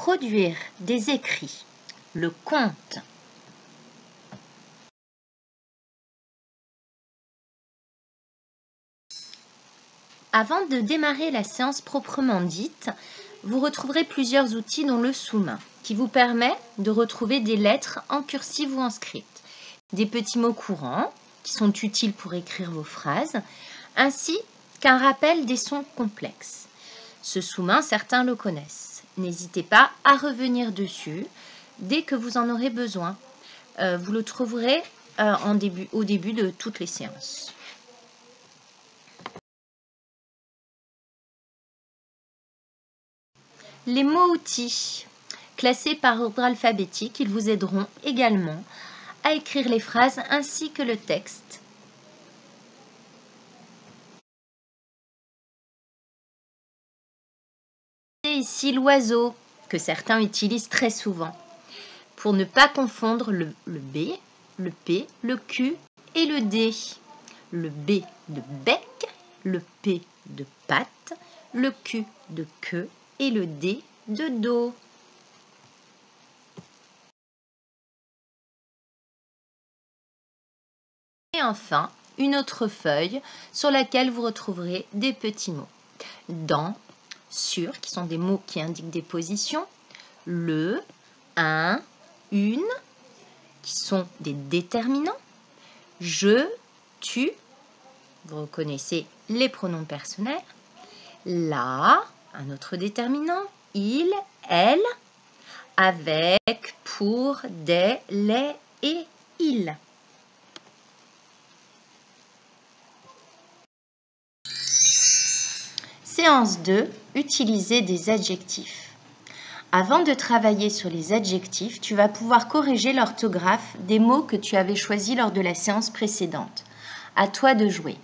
produire des écrits. Le conte. Avant de démarrer la séance proprement dite, vous retrouverez plusieurs outils dont le sous-main, qui vous permet de retrouver des lettres en cursive ou en script, des petits mots courants qui sont utiles pour écrire vos phrases, ainsi qu'un rappel des sons complexes. Ce sous-main, certains le connaissent. N'hésitez pas à revenir dessus dès que vous en aurez besoin. Vous le trouverez au début de toutes les séances. Les mots-outils, classés par ordre alphabétique, ils vous aideront également à écrire les phrases ainsi que le texte. Et ici l'oiseau, que certains utilisent très souvent, pour ne pas confondre le B, le P, le Q et le D. Le B de bec, le P de patte, le Q de queue et le D de dos. Et enfin, une autre feuille sur laquelle vous retrouverez des petits mots. Dans, sur, qui sont des mots qui indiquent des positions. Le, un, une, qui sont des déterminants. Je, tu, vous reconnaissez les pronoms personnels. La, un autre déterminant. Il, elle, avec, pour, des, les et il. Séance 2, utiliser des adjectifs. Avant de travailler sur les adjectifs, tu vas pouvoir corriger l'orthographe des mots que tu avais choisis lors de la séance précédente. À toi de jouer.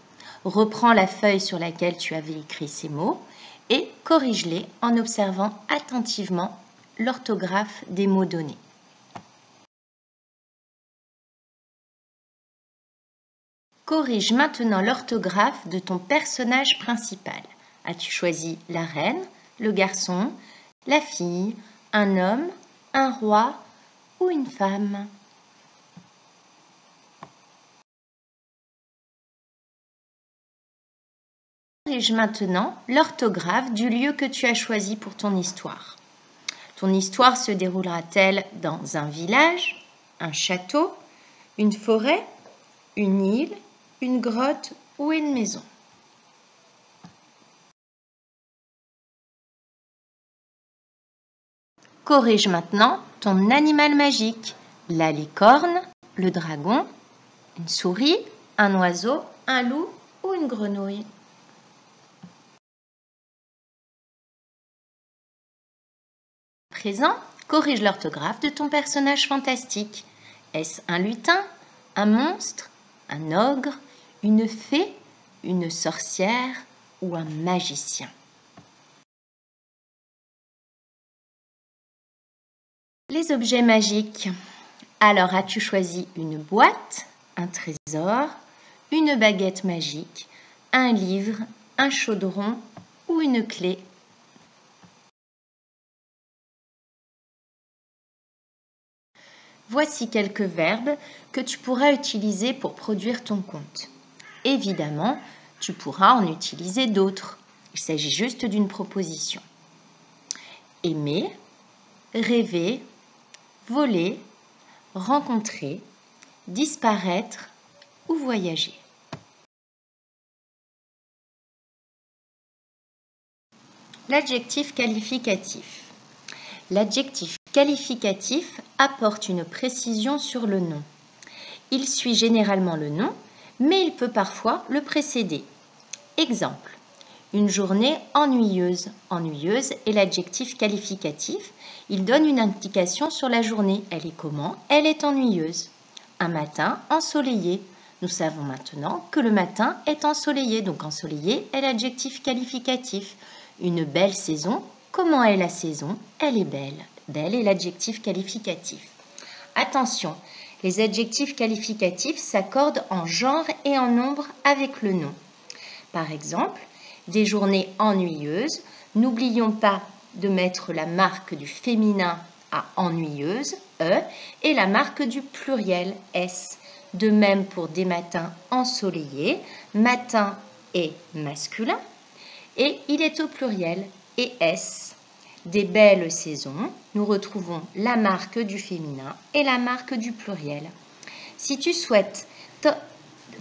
Reprends la feuille sur laquelle tu avais écrit ces mots et corrige-les en observant attentivement l'orthographe des mots donnés. Corrige maintenant l'orthographe de ton personnage principal. As-tu choisi la reine, le garçon, la fille, un homme, un roi ou une femme? Corrige maintenant l'orthographe du lieu que tu as choisi pour ton histoire. Ton histoire se déroulera-t-elle dans un village, un château, une forêt, une île, une grotte ou une maison? Corrige maintenant ton animal magique, la licorne, le dragon, une souris, un oiseau, un loup ou une grenouille. À présent, corrige l'orthographe de ton personnage fantastique. Est-ce un lutin, un monstre, un ogre, une fée, une sorcière ou un magicien? Les objets magiques. Alors, as-tu choisi une boîte, un trésor, une baguette magique, un livre, un chaudron ou une clé? Voici quelques verbes que tu pourras utiliser pour produire ton conte. Évidemment, tu pourras en utiliser d'autres. Il s'agit juste d'une proposition. Aimer, rêver, voler, rencontrer, disparaître ou voyager. L'adjectif qualificatif. L'adjectif qualificatif apporte une précision sur le nom. Il suit généralement le nom, mais il peut parfois le précéder. Exemple, une journée ennuyeuse. Ennuyeuse est l'adjectif qualificatif. Il donne une indication sur la journée. Elle est comment? Elle est ennuyeuse. Un matin ensoleillé. Nous savons maintenant que le matin est ensoleillé. Donc ensoleillé est l'adjectif qualificatif. Une belle saison. Comment est la saison? Elle est belle. Belle est l'adjectif qualificatif. Attention, les adjectifs qualificatifs s'accordent en genre et en nombre avec le nom. Par exemple, des journées ennuyeuses. N'oublions pas de mettre la marque du féminin à ennuyeuse, E, et la marque du pluriel, S. De même pour des matins ensoleillés, matin est masculin, et il est au pluriel, et S. Des belles saisons, nous retrouvons la marque du féminin et la marque du pluriel. Si tu souhaites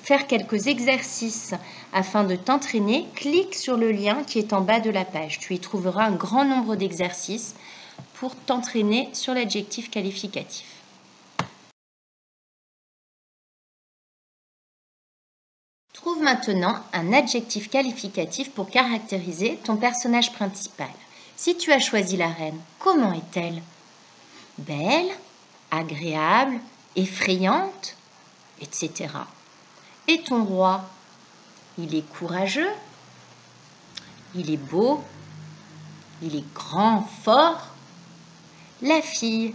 faire quelques exercices afin de t'entraîner, clique sur le lien qui est en bas de la page. Tu y trouveras un grand nombre d'exercices pour t'entraîner sur l'adjectif qualificatif. Trouve maintenant un adjectif qualificatif pour caractériser ton personnage principal. Si tu as choisi la reine, comment est-elle? Belle, agréable, effrayante, etc. Et ton roi? Il est courageux, il est beau, il est grand, fort. La fille,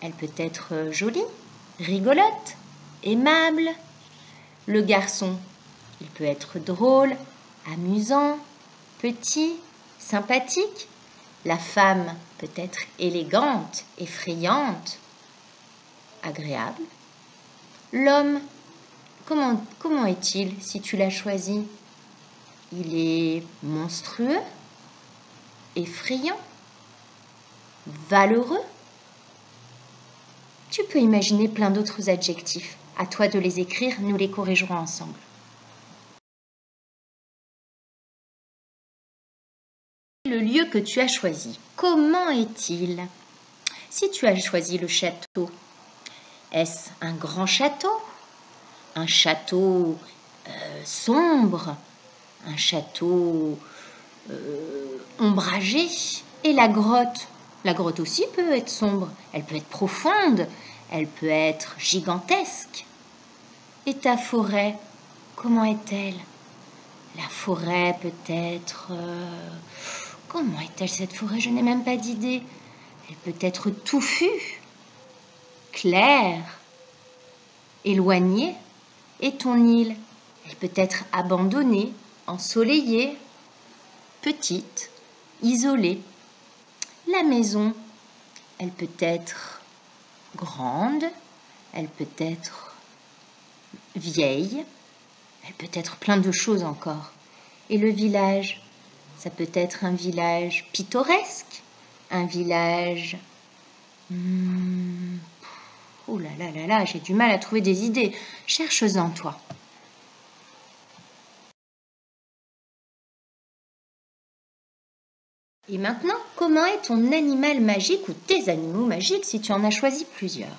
elle peut être jolie, rigolote, aimable. Le garçon, il peut être drôle, amusant, petit, sympathique. La femme peut être élégante, effrayante, agréable. L'homme, comment est-il si tu l'as choisi? Il est monstrueux, effrayant, valeureux. Tu peux imaginer plein d'autres adjectifs. À toi de les écrire, nous les corrigerons ensemble. Le lieu que tu as choisi, comment est-il? Si tu as choisi le château, est-ce un grand château? Un château sombre? Un château ombragé? Et la grotte aussi peut être sombre, elle peut être profonde, elle peut être gigantesque. Et ta forêt, comment est-elle? La forêt peut être... comment est-elle cette forêt? Je n'ai même pas d'idée. Elle peut être touffue, claire, éloignée. Et ton île, elle peut être abandonnée, ensoleillée, petite, isolée. La maison, elle peut être grande, elle peut être vieille, elle peut être plein de choses encore. Et le village, ça peut être un village pittoresque, un village... Oh là là là là, j'ai du mal à trouver des idées. Cherche-en, toi. Et maintenant, comment est ton animal magique ou tes animaux magiques si tu en as choisi plusieurs?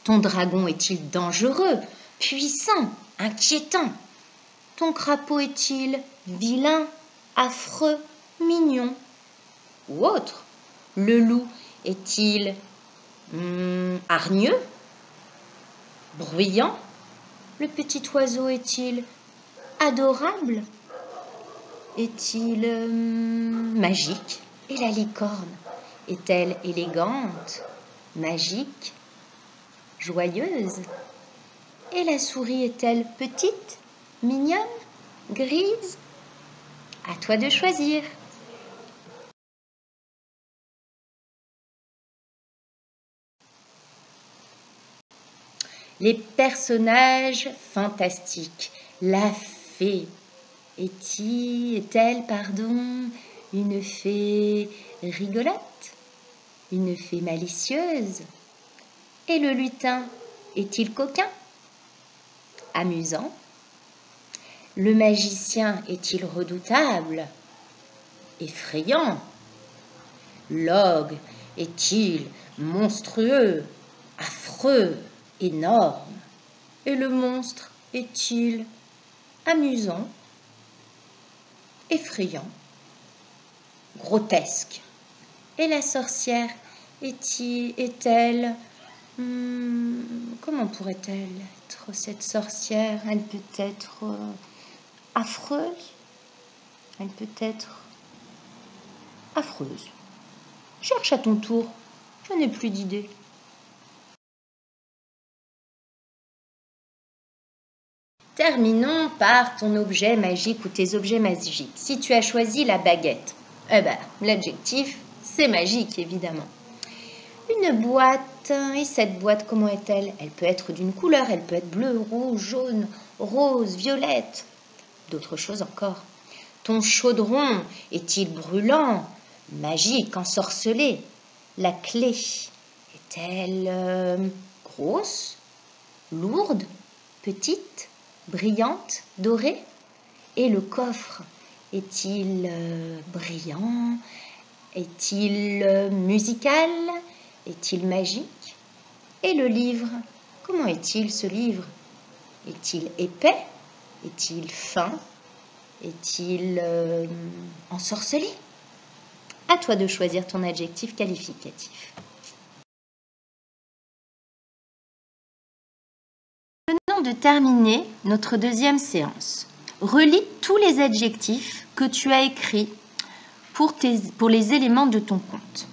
Ton dragon est-il dangereux, puissant, inquiétant? Ton crapaud est-il vilain, affreux, mignon? Ou autre? Le loup est-il hargneux, bruyant? Le petit oiseau est-il adorable? Est-il magique? Et la licorne, est-elle élégante, magique, joyeuse? Et la souris est-elle petite, mignonne, grise? À toi de choisir. Les personnages fantastiques. La fée. Est-elle, une fée rigolote? Une fée malicieuse? Et le lutin, est-il coquin? Amusant? Le magicien est-il redoutable? Effrayant? L'ogre est-il monstrueux, affreux, énorme? Et le monstre est-il amusant, effrayant, grotesque? Et la sorcière est-elle comment pourrait-elle être cette sorcière? Elle peut être affreuse, elle peut être affreuse. Cherche à ton tour, je n'ai plus d'idées. Terminons par ton objet magique ou tes objets magiques. Si tu as choisi la baguette, l'adjectif, C'est magique, évidemment. Une boîte, et cette boîte, comment est-elle? Elle peut être d'une couleur, elle peut être bleue, rouge, jaune, rose, violette, d'autres choses encore. Ton chaudron est-il brûlant, magique, ensorcelé? La clé est-elle grosse, lourde, petite, brillante, dorée? Et le coffre est-il brillant? Est-il musical? Est-il magique? Et le livre, comment est-il ce livre? Est-il épais? Est-il fin? Est-il ensorcelé? À toi de choisir ton adjectif qualificatif. Venons de terminer notre deuxième séance. Relis tous les adjectifs que tu as écrits pour les éléments de ton compte.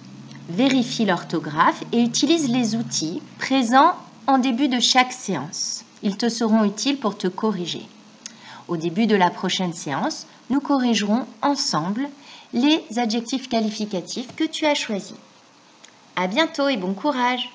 Vérifie l'orthographe et utilise les outils présents en début de chaque séance. Ils te seront utiles pour te corriger. Au début de la prochaine séance, nous corrigerons ensemble les adjectifs qualificatifs que tu as choisis. À bientôt et bon courage!